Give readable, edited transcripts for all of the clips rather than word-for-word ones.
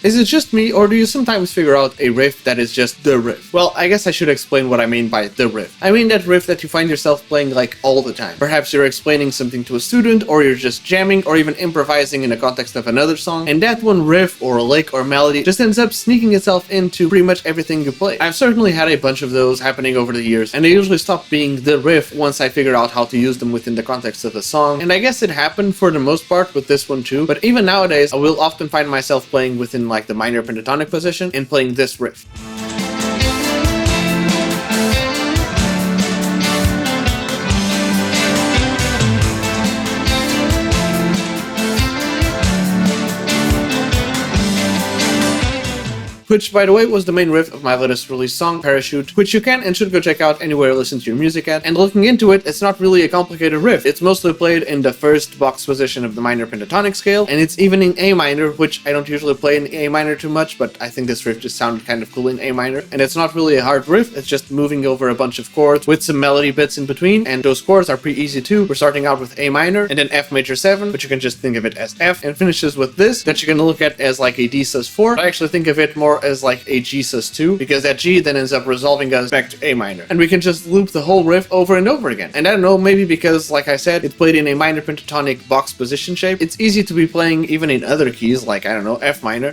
Is it just me, or do you sometimes figure out a riff that is just the riff? Well, I guess I should explain what I mean by the riff. I mean that riff that you find yourself playing like all the time. Perhaps you're explaining something to a student, or you're just jamming, or even improvising in the context of another song, and that one riff or lick or melody just ends up sneaking itself into pretty much everything you play. I've certainly had a bunch of those happening over the years, and they usually stop being the riff once I figure out how to use them within the context of a song, and I guess it happened for the most part with this one too, but even nowadays I will often find myself playing within like the minor pentatonic position and playing this riff. Which, by the way, was the main riff of my latest released song, Parachute, which you can and should go check out anywhere you listen to your music at. And looking into it, it's not really a complicated riff. It's mostly played in the first box position of the minor pentatonic scale, and it's even in A minor, which I don't usually play in A minor too much, but I think this riff just sounded kind of cool in A minor. And it's not really a hard riff, it's just moving over a bunch of chords with some melody bits in between, and those chords are pretty easy too. We're starting out with A minor, and then F major 7, but you can just think of it as F, and finishes with this, that you're gonna look at as like a D sus4. I actually think of it more as like a G sus2, because that G then ends up resolving us back to A minor. And we can just loop the whole riff over and over again. And I don't know, maybe because, like I said, it's played in a minor pentatonic box position shape, it's easy to be playing even in other keys, like, I don't know, F minor.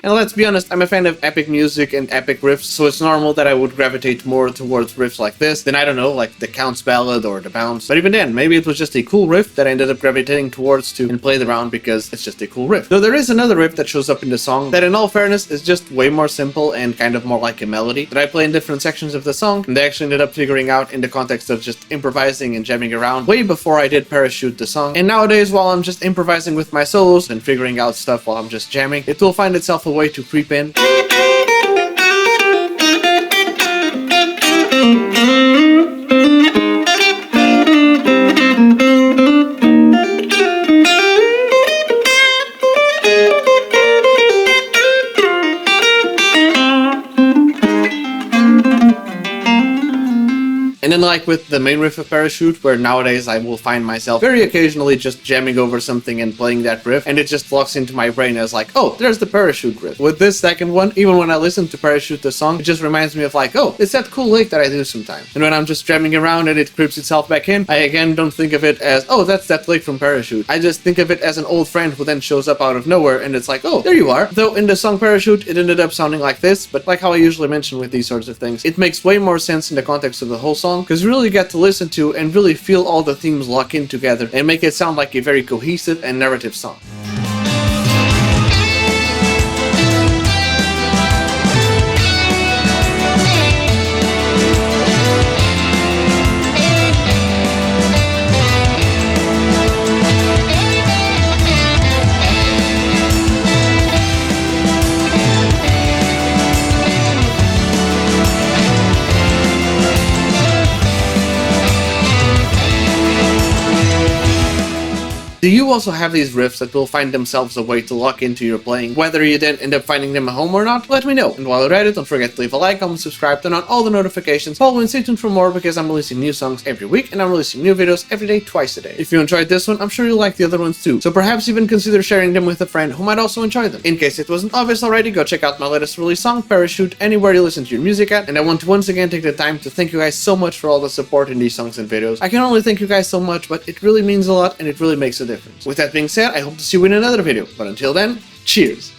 And let's be honest, I'm a fan of epic music and epic riffs, so it's normal that I would gravitate more towards riffs like this than, I don't know, like the Count's Ballad or the Bounce. But even then, maybe it was just a cool riff that I ended up gravitating towards to and played around because it's just a cool riff. Though there is another riff that shows up in the song that, in all fairness, is just way more simple and kind of more like a melody that I play in different sections of the song, and I actually ended up figuring out in the context of just improvising and jamming around way before I did Parachute the song. And nowadays, while I'm just improvising with my solos and figuring out stuff while I'm just jamming, it will find itself a way to creep in. And then like with the main riff of Parachute, where nowadays I will find myself very occasionally just jamming over something and playing that riff, and it just locks into my brain as like, oh, there's the Parachute riff. With this second one, even when I listen to Parachute the song, it just reminds me of like, oh, it's that cool lick that I do sometimes. And when I'm just jamming around and it creeps itself back in, I again don't think of it as, oh, that's that lick from Parachute. I just think of it as an old friend who then shows up out of nowhere, and it's like, oh, there you are. Though in the song Parachute, it ended up sounding like this, but like how I usually mention with these sorts of things, it makes way more sense in the context of the whole song, because you really get to listen to and really feel all the themes lock in together and make it sound like a very cohesive and narrative song. Do you also have these riffs that will find themselves a way to lock into your playing, whether you then end up finding them at home or not? Let me know. And while you're at it, don't forget to leave a like, comment, subscribe, turn on all the notifications, follow and stay tuned for more, because I'm releasing new songs every week and I'm releasing new videos every day, twice a day. If you enjoyed this one, I'm sure you'll like the other ones too, so perhaps even consider sharing them with a friend who might also enjoy them. In case it wasn't obvious already, go check out my latest release song, Parachute, anywhere you listen to your music at, and I want to once again take the time to thank you guys so much for all the support in these songs and videos. I can only thank you guys so much, but it really means a lot and it really makes a difference. With that being said, I hope to see you in another video, but until then, cheers!